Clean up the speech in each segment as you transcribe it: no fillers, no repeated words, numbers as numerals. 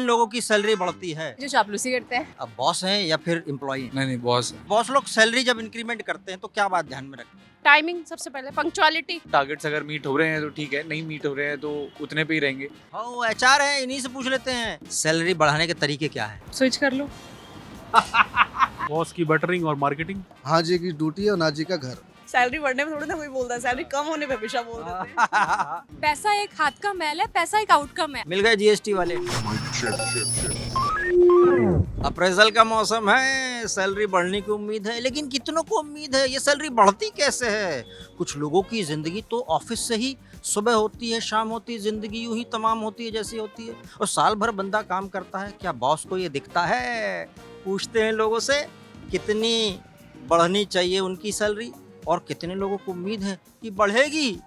लोगों की सैलरी बढ़ती है? जो चापलूसी करते हैं। अब बॉस हैं या फिर एम्प्लॉई? नहीं बॉस है। बॉस लोग सैलरी जब इंक्रीमेंट करते हैं तो क्या बात ध्यान में रखते हैं? टाइमिंग सबसे पहले, पंक्चुअलिटी। टारगेट्स अगर मीट हो रहे हैं तो ठीक है, नहीं मीट हो रहे हैं तो उतने पे ही रहेंगे। हाँ एचआर है, इन्हीं से पूछ लेते हैं सैलरी बढ़ाने के तरीके क्या है। स्विच कर लो। बॉस की बटरिंग और मार्केटिंग। हाँ जी की ड्यूटी है और ना जी का घर। सैलरी बढ़ने में थोड़ी ना कोई बोलता है, सैलरी कम होने पे हमेशा बोल देते हैं। पैसा एक हाथ का मैल है, पैसा एक आउटकम है। मिल गए जीएसटी वाले। अप्रेजल का मौसम है, सैलरी बढ़ने की उम्मीद है, लेकिन कितनों को उम्मीद है ये सैलरी बढ़ती कैसे है? कुछ लोगों की जिंदगी तो ऑफिस से ही सुबह होती है, शाम होती है, जिंदगी यूं ही तमाम होती है जैसी होती है। और साल भर बंदा काम करता है, क्या बॉस को ये दिखता है? पूछते हैं लोगों से कितनी बढ़नी चाहिए उनकी सैलरी और कितने लोगों को उम्मीद है कि बढ़ेगी।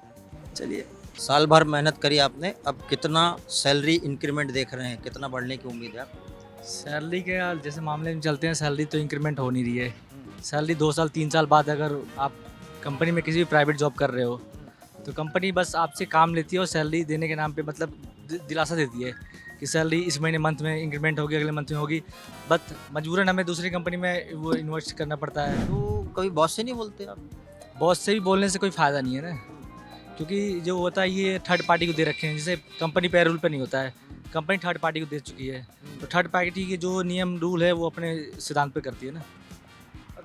चलिए, साल भर मेहनत करी आपने, अब कितना सैलरी इंक्रीमेंट देख रहे हैं, कितना बढ़ने की उम्मीद है आप? सैलरी के यार जैसे मामले में चलते हैं, सैलरी तो इंक्रीमेंट हो नहीं रही है। सैलरी 2 साल 3 साल बाद अगर आप कंपनी में किसी भी प्राइवेट जॉब कर रहे हो तो कंपनी बस आपसे काम लेती है और सैलरी देने के नाम पे मतलब दिलासा देती है कि सैलरी इस महीने मंथ में इंक्रीमेंट होगी, अगले मंथ में होगी। बट मजबूरन हमें दूसरी कंपनी में वो इन्वेस्ट करना पड़ता है। तो कभी बॉस से नहीं बोलते आप? बॉस से भी बोलने से कोई फ़ायदा नहीं है ना, क्योंकि जो होता है ये थर्ड पार्टी को दे रखे हैं। जैसे कंपनी पैरोल पे नहीं होता है, कंपनी थर्ड पार्टी को दे चुकी है, तो थर्ड पार्टी के जो नियम रूल है वो अपने सिद्धांत पे करती है ना।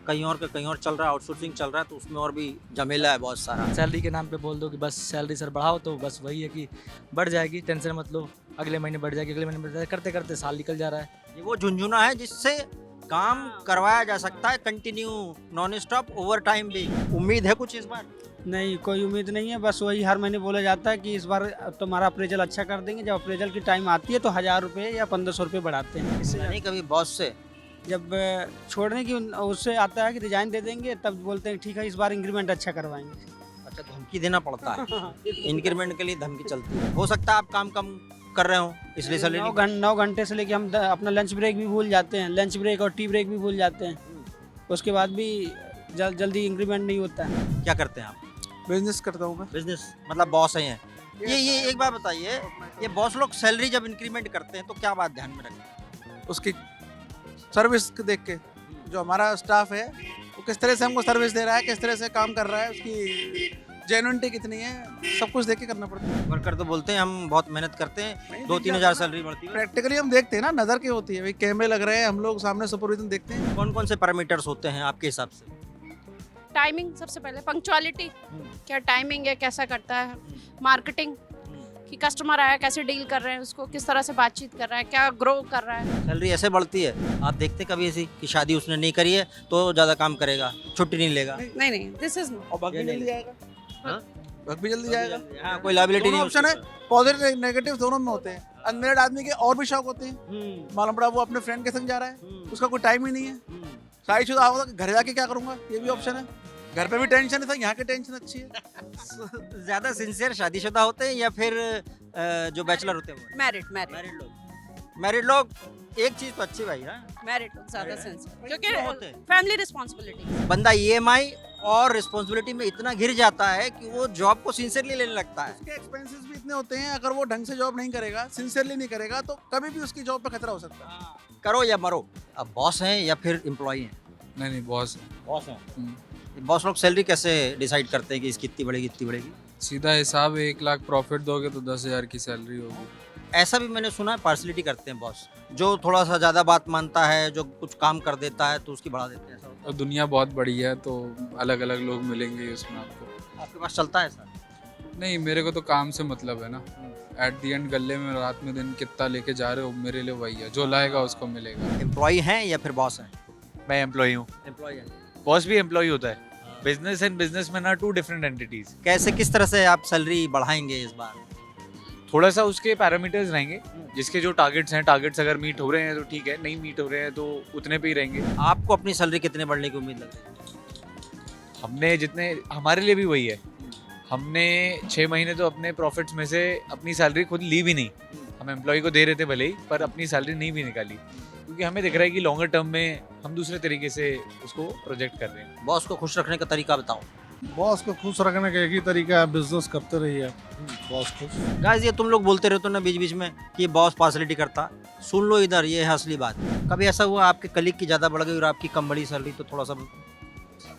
कहीं और का कहीं और चल रहा है, आउटसोर्सिंग चल रहा है, तो उसमें और भी झमेला है बहुत सारा। सैलरी के नाम पे बोल दो कि बस सैलरी सर बढ़ाओ, तो बस वही है कि बढ़ जाएगी, टेंशन मत लो, अगले महीने बढ़ जाएगी, अगले महीने बढ़ जाएगी, करते करते साल निकल जा रहा है। ये वो झुंझुना है जिससे काम करवाया जा सकता है continue, non stop, over time भी। उम्मीद है कुछ इस बार? नहीं, कोई उम्मीद नहीं है। बस वही हर महीने बोला जाता है कि इस बार तुम्हारा अप्रेजल अच्छा कर देंगे। जब अप्रेजल की टाइम आती है तो 1000 रुपये या 1500 रुपये बढ़ाते हैं। इससे नहीं कभी बॉस से? जब छोड़ने की उससे आता है कि रिजाइन दे देंगे, तब बोलते हैं ठीक है इस बार इंक्रीमेंट अच्छा करवाएंगे। अच्छा, धमकी देना पड़ता है। इंक्रीमेंट के लिए धमकी चलती है। हो सकता है आप काम कम कर रहे हो इसलिए सैलरी 9 घंटे से लेके हम अपना लंच ब्रेक भी भूल जाते हैं, लंच ब्रेक और टी ब्रेक भी भूल जाते हैं। उसके बाद भी जल्दी इंक्रीमेंट नहीं होता है। क्या करते हैं आप? बिजनेस करता हूँ मैं। बिजनेस मतलब बॉस हैं ये एक बात बताइए, ये बॉस लोग सैलरी जब इंक्रीमेंट करते हैं तो क्या बात ध्यान में रखते हैं? उसकी सर्विस देख के, जो हमारा स्टाफ है वो किस तरह से हमको सर्विस दे रहा है, किस तरह से काम कर रहा है, उसकी जेन्युइनिटी कितनी है, सब कुछ देख के करना पड़ता है। वर्कर तो बोलते हैं हम बहुत मेहनत करते हैं, 2-3 हज़ार सैलरी बढ़ती है। प्रैक्टिकली हम देखते हैं ना, नज़र की होती है भाई, कैमरे लग रहे हैं, हम लोग सामने सुपरविजन देखते हैं। कौन कौन से पैरामीटर्स होते हैं आपके हिसाब से? टाइमिंग सबसे पहले, पंक्चुअलिटी, क्या टाइमिंग है, कैसा करता है, मार्केटिंग कि कस्टमर आया कैसे डील कर रहे हैं, उसको किस तरह से बातचीत कर रहा है, क्या ग्रो कर रहा है। सैलरी ऐसे बढ़ती है? आप देखते कभी ऐसी कि शादी उसने नहीं करी है तो ज़्यादा काम करेगा, छुट्टी नहीं लेगा? नहीं, दिस इज और भाग भी जल्दी जाएगा। भाग भी जल्दी जाएगा। हाँ, कोई लायबिलिटी नहीं। ऑप्शन है, पॉजिटिव नेगेटिव दोनों में होते हैं। अनमेरिड आदमी के और भी शौक होते हैं, मालूम पड़ा वो अपने फ्रेंड के संग जा रहा है, उसका कोई टाइम ही नहीं है। शादीशुदा होगा तो घर जाके क्या करूंगा, ये भी ऑप्शन है। घर पे भी टेंशन है, तो यहाँ की टेंशन अच्छी है। ज़्यादा सिंसियर शादीशुदा होते हैं या फिर जो बैचलर होते हैं? मैरिड मैरिड लोग एक चीज़ तो अच्छी भाई, हाँ, मैरिड लोग ज्यादा सेंस, क्यों क्योंकि होते हैं? Family responsibility. बंदा ईएमआई और रिस्पॉन्सिबिलिटी में इतना घिर जाता है कि वो जॉब को सिंसियरली लेने लगता है। उसके एक्सपेंसेस भी इतने होते हैं, अगर वो ढंग से जॉब नहीं करेगा, सिंसियरली नहीं करेगा, तो कभी भी उसकी जॉब पे खतरा हो सकता है। करो या मरो। अब बॉस हैं या फिर एम्प्लॉई हैं? नहीं बॉस है। बॉस हैं। बॉस लोग सैलरी कैसे डिसाइड करते हैं कि इसकी इतनी बढ़ेगी, इतनी बढ़ेगी? सीधा हिसाब, 1 लाख प्रॉफिट दोगे तो 10,000 की सैलरी होगी। ऐसा भी मैंने सुना है पार्सलिटी करते हैं बॉस, जो थोड़ा सा ज़्यादा बात मानता है, जो कुछ काम कर देता है तो उसकी बढ़ा देते हैं। ऐसा होता और दुनिया बहुत बड़ी है तो अलग अलग लोग मिलेंगे उसमें आपको। है? आपके पास चलता है ऐसा? नहीं, मेरे को तो काम से मतलब है ना। एट दी एंड गले में रात में दिन कितना लेके जा रहे हो, मेरे लिए वही है, जो लाएगा उसको मिलेगा। एम्प्लॉई हैं या फिर बॉस हैं? मैं एम्प्लॉई हूँ, एम्प्लॉय हैं। बॉस भी एम्प्लॉई होता है। Business and businessman are 2 different entities. कैसे, किस तरह से आप सैलरी बढ़ाएंगे इस बार? थोड़ा सा उसके पैरामीटर्स रहेंगे, जिसके जो टारगेट्स हैं, टारगेट्स अगर मीट हो रहे हैं तो ठीक है, नहीं मीट हो रहे हैं तो उतने पे ही रहेंगे। आपको अपनी सैलरी कितने बढ़ने की उम्मीद लग रही है? हमने जितने, हमारे लिए भी वही है, हमने 6 महीने तो अपने प्रॉफिट्स में से अपनी सैलरी खुद ली भी नहीं। हम एम्प्लॉय को दे रहे थे भले ही, पर अपनी सैलरी नहीं भी निकाली, क्योंकि हमें दिख रहा है कि लॉन्गर टर्म में हम दूसरे तरीके से उसको प्रोजेक्ट कर रहे हैं। बॉस को खुश रखने का तरीका बताओ। बॉस को खुश रखने का एक ही तरीका है, बिजनेस करते रहिए बॉस को। गाइस ये तुम लोग बोलते रहते हो ना बीच बीच में कि बॉस पार्सलिटी करता, सुन लो इधर, ये है असली बात। कभी ऐसा हुआ आपके कलीग की ज़्यादा बढ़ गई और आपकी कम बड़ी सैलरी, तो थोड़ा सा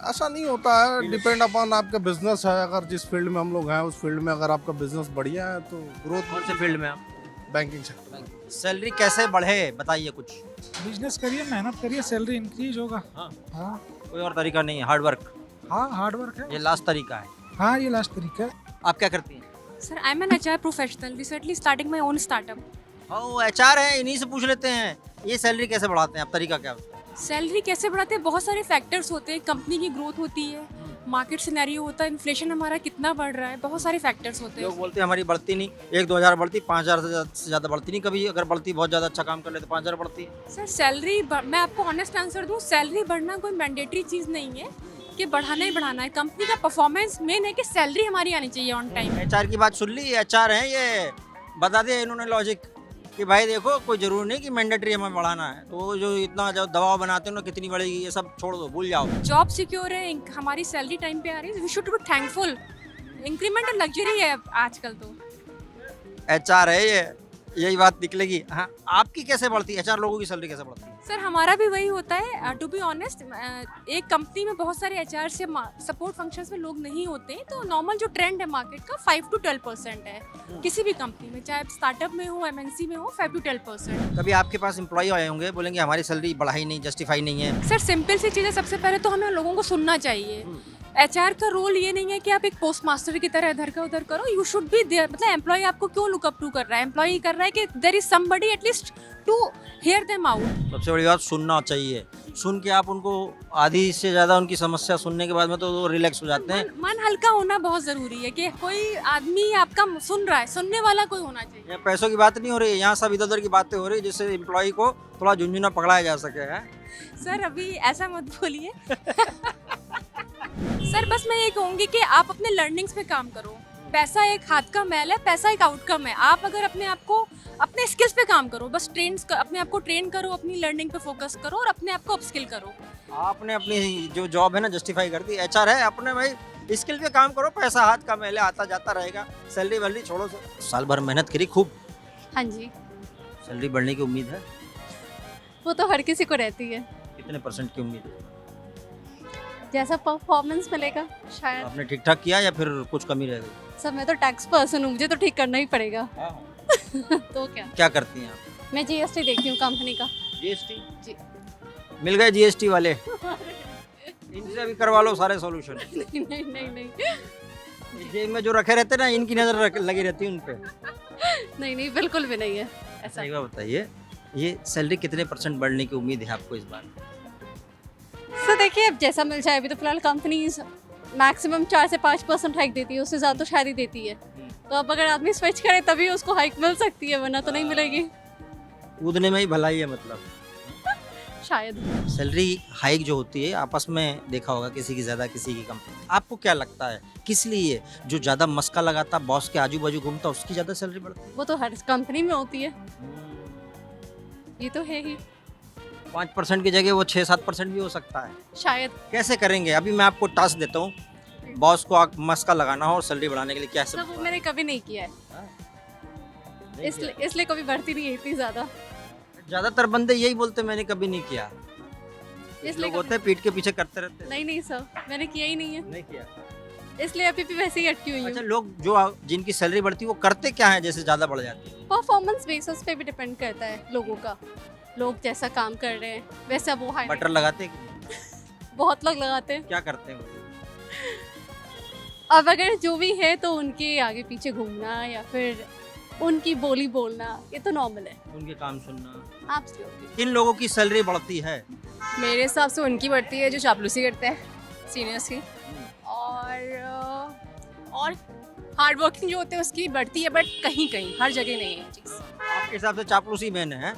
ऐसा नहीं होता है, डिपेंड अपॉन आपका बिजनेस है। अगर जिस फील्ड में हम लोग हैं उस फील्ड में अगर आपका बिजनेस बढ़िया है तो ग्रोथ। कौन से फील्ड में आप? Banking sector. सैलरी कैसे बढ़े बताइए कुछ। बिजनेस करिए, मेहनत करिए, सैलरी इंक्रीज होगा। हाँ। हाँ कोई और तरीका नहीं है, हार्ड वर्क हाँ, हार्ड वर्क है। ये लास्ट तरीका है। हाँ, ये लास्ट तरीका है। आप क्या करती हैं? Sir I am an HR professional, recently starting my own startup. ओ HR है, इन्हीं से पूछ लेते हैं ये सैलरी कैसे बढ़ाते हैं आप, तरीका क्या होता है? सैलरी कैसे बढ़ाते हैं, बहुत सारे फैक्टर्स होते हैं, कंपनी की ग्रोथ होती है, मार्केट सिनेरियो होता है, इन्फ्लेशन हमारा कितना बढ़ रहा है, बहुत सारे फैक्टर्स होते लोग हैं। बोलते हैं हमारी बढ़ती नहीं, 1-2 हज़ार बढ़ती, 5,000 से ज़्यादा बढ़ती नहीं कभी। अगर बढ़ती बहुत ज़्यादा अच्छा काम कर ले तो 5,000 बढ़ती है। सर सैलरी मैं आपको ऑनेस्ट आंसर दूं, सैलरी बढ़ना कोई मैंडेटरी चीज़ नहीं है कि बढ़ाना ही बढ़ाना है। कंपनी का परफॉर्मेंस मेन है कि सैलरी हमारी आनी चाहिए ऑन टाइम। HR की बात सुन ली, HR है ये, बता दिया इन्होंने लॉजिक कि भाई देखो कोई जरूरी नहीं कि मैंडेटरी हमें बढ़ाना है, तो जो इतना जो दबाव बनाते हो ना कितनी बढ़ेगी, ये सब छोड़ दो, भूल जाओ। जॉब सिक्योर है, हमारी सैलरी टाइम पे आ रही है, we should be thankful. Increment luxury है आजकल तो। HR है ये, यही बात निकलेगी। हाँ, आपकी कैसे बढ़ती है, HR लोगों की सैलरी कैसे बढ़ती है? सर हमारा भी वही होता है, टू बी ऑनेस्ट। एक कंपनी में बहुत सारे HR से सपोर्ट फंक्शंस में लोग नहीं होते हैं, तो नॉर्मल जो ट्रेंड है मार्केट का 5 to 12% है किसी भी कंपनी में, चाहे स्टार्टअप में हो, MNC में हो, 5 to 12%। कभी आपके पास एम्प्लॉय आए होंगे, बोलेंगे हमारी सैलरी बढ़ाई नहीं, जस्टिफाई नहीं है। सर सिंपल सी चीज़ है, सबसे पहले तो हमें लोगों को सुनना चाहिए। HR का रोल ये नहीं है कि आप एक पोस्ट मास्टर की तरह इधर का उधर करो, यू शुड बी देयर। मतलब एम्प्लॉय आपको क्यों लुकअप टू कर रहा है, एम्प्लॉय कर रहा है कि there is somebody at least to hear them out. सबसे बड़ी बात सुनना चाहिए, सुन के आप उनको आधी से ज़्यादा उनकी समस्या सुनने के बाद में तो वो रिलैक्स हो जाते हैं। मन हल्का होना बहुत ज़रूरी है कि कोई आदमी आपका सुन रहा है, सुनने वाला कोई होना चाहिए। यहाँ पैसों की बात नहीं हो रही, यहाँ सब इधर उधर की बातें हो रही है, जिससे एम्प्लॉय को थोड़ा झुंझुना पकड़ाया जा सके। है सर अभी ऐसा मत बोलिए। सर बस मैं ये कहूँगी कि आप अपने लर्निंग्स पे काम करो। पैसा एक हाथ का मैल है, पैसा एक आउटकम है। आप अगर अपने आप को अपने स्किल्स पे काम करो, बस अपने आप को ट्रेन करो, अपनी लर्निंग पे फोकस करो और अपने आप को अपस्किल करो। आपने अपनी जो जॉब है ना जस्टिफाई कर दी। HR है, अपने भाई स्किल पे काम करो, पैसा हाथ का मैल है, आता जाता रहेगा। सैलरी वैलरी छोड़ो, साल भर मेहनत करी खूब, हाँ जी, सैलरी बढ़ने की उम्मीद है। वो तो हर किसी को रहती है, कितने % की उम्मीद है? जैसा परफॉर्मेंस मिलेगा शायद। आपने ठीक ठाक किया या फिर कुछ कमी रह गई? सर मैं तो टैक्स पर्सन हूँ, मुझे तो ठीक करना ही पड़ेगा। तो क्या करती हैं आप? मैं GST देखती हूँ कंपनी का। GST जी। मिल गए GST वाले, इनसे अभी करवा लो सारे सॉल्यूशन। नहीं नहीं नहीं नहीं जेब में जो रखे रहते ना, इनकी नजर लगी रहती है उन पे। नहीं नहीं बिल्कुल भी नहीं है ऐसा। एक बार बताइए, ये सैलरी कितने % बढ़ने की उम्मीद है आपको इस बार? सर देखिए अब जैसा मिल जाए, अभी तो फिलहाल कंपनीज मैक्सिमम 4 से 5% हाइक देती है, उससे ज़्यादा तो शायद ही देती है। तो अब अगर आदमी स्विच करे तभी उसको हाइक मिल सकती है, वरना तो नहीं मिलेगी कूदने में ही भलाई है मतलब। शायद। सैलरी हाइक जो होती है आपस में देखा होगा, किसी की ज़्यादा किसी की कम। आपको क्या लगता है किस लिए जो ज़्यादा मस्का लगाता, बॉस के आजू बाजू घूमता, उसकी ज़्यादा सैलरी बढ़ती है? वो तो हर कंपनी में होती है, ये तो है ही। 5% की जगह वो 6-7% भी हो सकता है शायद। कैसे करेंगे? अभी मैं आपको टास्क देता हूँ, बॉस को मस्का लगाना हो और सैलरी बढ़ाने के लिए क्या सर वो मैंने कभी नहीं किया है, इसलिए कभी बढ़ती नहीं है इतनी ज़्यादा। ज़्यादातर बंदे यही बोलते मैंने कभी नहीं किया, इसलिए लोग होते हैं पीठ के पीछे करते रहते हैं। नहीं नहीं सर मैंने किया ही नहीं है, नहीं किया, इसलिए अभी भी वैसे ही अटकी हुई अच्छा हूँ। लोग जो जिनकी सैलरी बढ़ती है वो करते क्या है जैसे ज़्यादा बढ़ जाती है? परफॉर्मेंस बेसिस पे भी डिपेंड करता है लोगों का, लोग जैसा काम कर रहे हैं वैसा वो हाई। बटर लगाते हैं कि नहीं? बहुत लोग लगाते हैं। क्या करते हैं वो? अब अगर जो भी है तो उनके आगे पीछे घूमना या फिर उनकी बोली बोलना, ये तो नॉर्मल है। उनके काम सुनना। आप किन लोगों की सैलरी बढ़ती है? मेरे हिसाब से उनकी बढ़ती है जो चापलूसी करते हैं सीनियर्स की, और हार्ड वर्किंग जो होते हैं उसकी बढ़ती है, बट कहीं कहीं हर जगह नहीं है चीज़। आपके हिसाब से चापलूसी मैन है,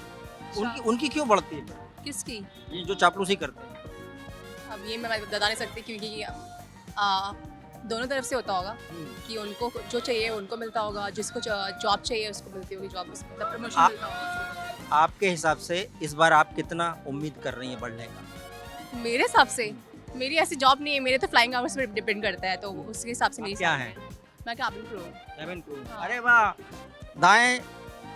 उनकी क्यों बढ़ती है? किसकी? ये जो चापलूसी करते हैं। अब ये मैं बता नहीं सकती क्योंकि दोनों तरफ से होता होगा कि उनको जो चाहिए उनको मिलता होगा, जिसको जॉब चाहिए उसको मिलती होगी जॉब, प्रमोशन मिलता होगा। आपके हिसाब से इस बार आप कितना उम्मीद कर रही हैं बढ़ने का? मेरे हिसाब से मेरी ऐसी जॉब नहीं है, मेरे तो फ्लाइंग आवर्स पे डिपेंड करता है, तो उसके हिसाब से मेरी क्या salary है? मैं कैबिन क्रू हूँ। हाँ। अरे वाह, दाएं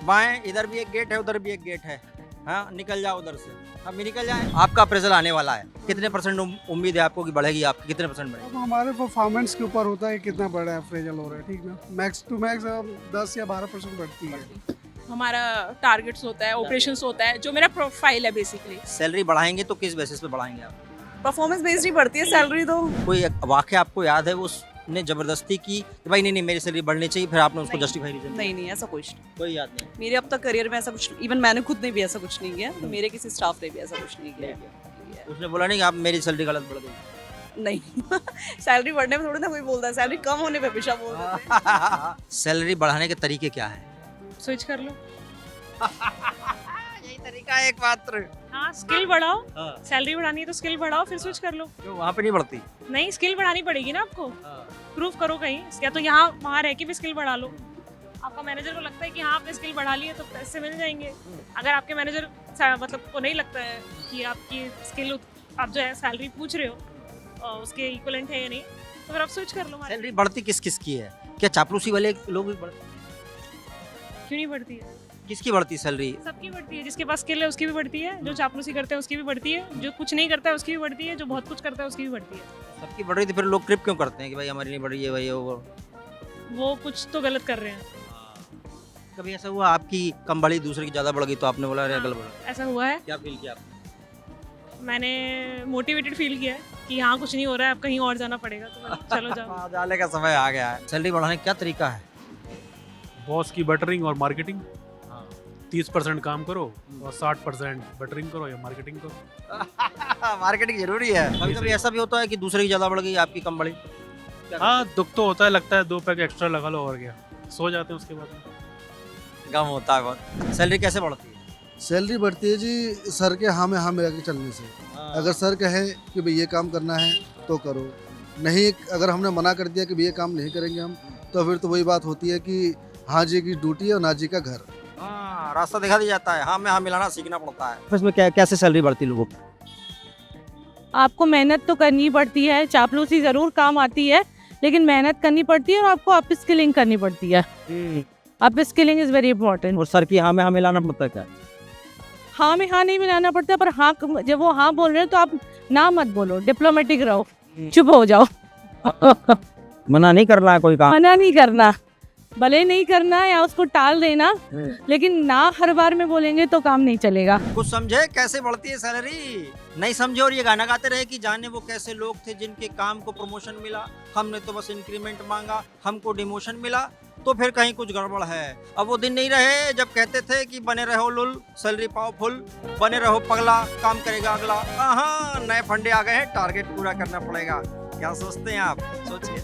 बाएं इधर भी एक गेट है, उधर भी एक गेट है। हाँ, निकल जाओ उधर से, अब भी निकल जाए। आपका अप्रेजल आने वाला है, कितने परसेंट उम्मीद है आपको कि बढ़ेगी? आपकी कितने परसेंट बढ़ेगी? अब हमारे परफॉर्मेंस के ऊपर होता है कितना बड़ा अप्रेजल हो रहा है, ठीक ना। मैक्स टू मैक्स 10 या 12% बढ़ती है। हमारा टारगेट्स होता है, ऑपरेशंस होता है, जो मेरा प्रोफाइल है बेसिकली। सैलरी बढ़ाएंगे तो किस बेसिस पे बढ़ाएंगे आप? परफॉर्मेंस बेस्ड ही बढ़ती है सैलरी तो। कोई एक वाकया आपको याद है वो उसने जबरदस्ती की कि भाई नहीं मेरी सैलरी बढ़नी चाहिए, फिर आपने उसको नहीं। Justify reason? नहीं ऐसा कुछ नहीं। कोई याद नहीं। मेरे अब तक करियर में ऐसा कुछ, इवन मैंने खुद ने भी ऐसा कुछ नहीं किया, तो मेरे किसी स्टाफ ने भी ऐसा कुछ नहीं किया। उसने बोला नहीं कि आप मेरी सैलरी गलत बढ़ गई? नहीं सैलरी बढ़ने में थोड़ी ना कोई बोलता है, सैलरी कम होने पे हमेशा बोल देते हैं। सैलरी बढ़ाने के तरीके क्या है? स्विच कर लो। यही तरीका है एकमात्र। हाँ, स्किल बढ़ाओ। हाँ। सैलरी बढ़ानी है तो स्किल बढ़ाओ, फिर स्विच कर लो। क्यों वहाँ पे नहीं बढ़ती? नहीं, स्किल बढ़ानी पड़ेगी ना आपको। प्रूव करो कहीं, या तो यहाँ वहाँ रह के भी स्किल बढ़ा लो। आपका मैनेजर को लगता है कि हाँ आपने स्किल बढ़ा ली है तो पैसे मिल जाएंगे। अगर आपके मैनेजर मतलब को नहीं लगता है कि आपकी स्किल आप जो है सैलरी पूछ रहे हो उसके इक्वलेंट है या नहीं, तो फिर आप स्विच कर लो। सैलरी बढ़ती किस किस की है? क्या चापलूसी वाले लोग भी क्यों नहीं बढ़ती है? किसकी बढ़ती सैलरी? सबकी बढ़ती है, जिसके पास स्किल है उसकी भी बढ़ती है, जो चापलूसी करते हैं उसकी भी बढ़ती है, जो कुछ नहीं करता है उसकी भी बढ़ती है, जो बहुत कुछ करता है उसकी भी बढ़ती है। सबकी बढ़ रही थी, फिर लोग ट्रिप क्यों करते हैं कि भाई हमारी नहीं बढ़ रही है भाई वो कुछ तो गलत कर रहे हैं। कभी ऐसा हुआ आपकी कम बढ़ी दूसरे की ज्यादा बढ़ गई तो आपने बोला अरे गलत बढ़ा? ऐसा हुआ है। क्या फील किया आपने? मैंने मोटिवेटेड फील किया है कि हाँ कुछ नहीं हो रहा है, अब कहीं और जाना पड़ेगा, तो चलो जाओ। जाने का समय आ गया है। सैलरी बढ़ाने का क्या तरीका है? बॉस की बटरिंग और मार्केटिंग। 30% काम करो और 60% बटरिंग करो या मार्केटिंग करो। मार्केटिंग जरूरी है। कभी कभी ऐसा भी होता है कि दूसरे की ज्यादा बढ़ गई आपकी कम बढ़ी? हाँ, दुख तो होता है, लगता है 2 पैक एक्स्ट्रा लगा लो और क्या, सो जाते हैं उसके बाद में। गम होता है बहुत। सैलरी कैसे बढ़ती है? सैलरी बढ़ती है जी सर के हाँ में हाँ मिला के चलने से। अगर सर कहे कि भाई ये काम करना है तो करो, नहीं अगर हमने मना कर दिया कि भाई ये काम नहीं करेंगे हम, तो फिर तो वही बात होती है कि हाँ जी की ड्यूटी है और ना जी का घर। हाँ, रास्ता दिखा दिया जाता है, हाँ में हाँ मिलाना सीखना पड़ता है। ऑफिस में कैसे सैलरी बढ़ती है लोगों की? आपको मेहनत तो करनी पड़ती है, चापलूसी जरूर काम आती है, लेकिन मेहनत करनी पड़ती है और आपको अप स्किलिंग करनी पड़ती है। Up skilling is very important. और सर की हाँ में हाँ मिलाना पड़ता है क्या? हाँ में हाँ नहीं मिलाना पड़ता, पर हाँ जब वो हाँ बोल रहे हैं तो आप ना मत बोलो, डिप्लोमेटिक रहो, चुप हो जाओ। मना नहीं करना है कोई काम? मना नहीं करना, भले नहीं करना या उसको टाल देना, लेकिन ना हर बार में बोलेंगे तो काम नहीं चलेगा। कुछ समझे कैसे बढ़ती है सैलरी? नहीं समझे और ये गाना गाते रहे कि जाने वो कैसे लोग थे जिनके काम को प्रमोशन मिला, हमने तो बस इंक्रीमेंट मांगा, हमको डिमोशन मिला, तो फिर कहीं कुछ गड़बड़ है। अब वो दिन नहीं रहे जब कहते थे कि बने रहो लुल, सैलरी पाओ फुल, बने रहो पगला, काम करेगा अगला। हाँ, नए फंडे आ गए हैं, टारगेट पूरा करना पड़ेगा। क्या सोचते हैं आप? सोचिए।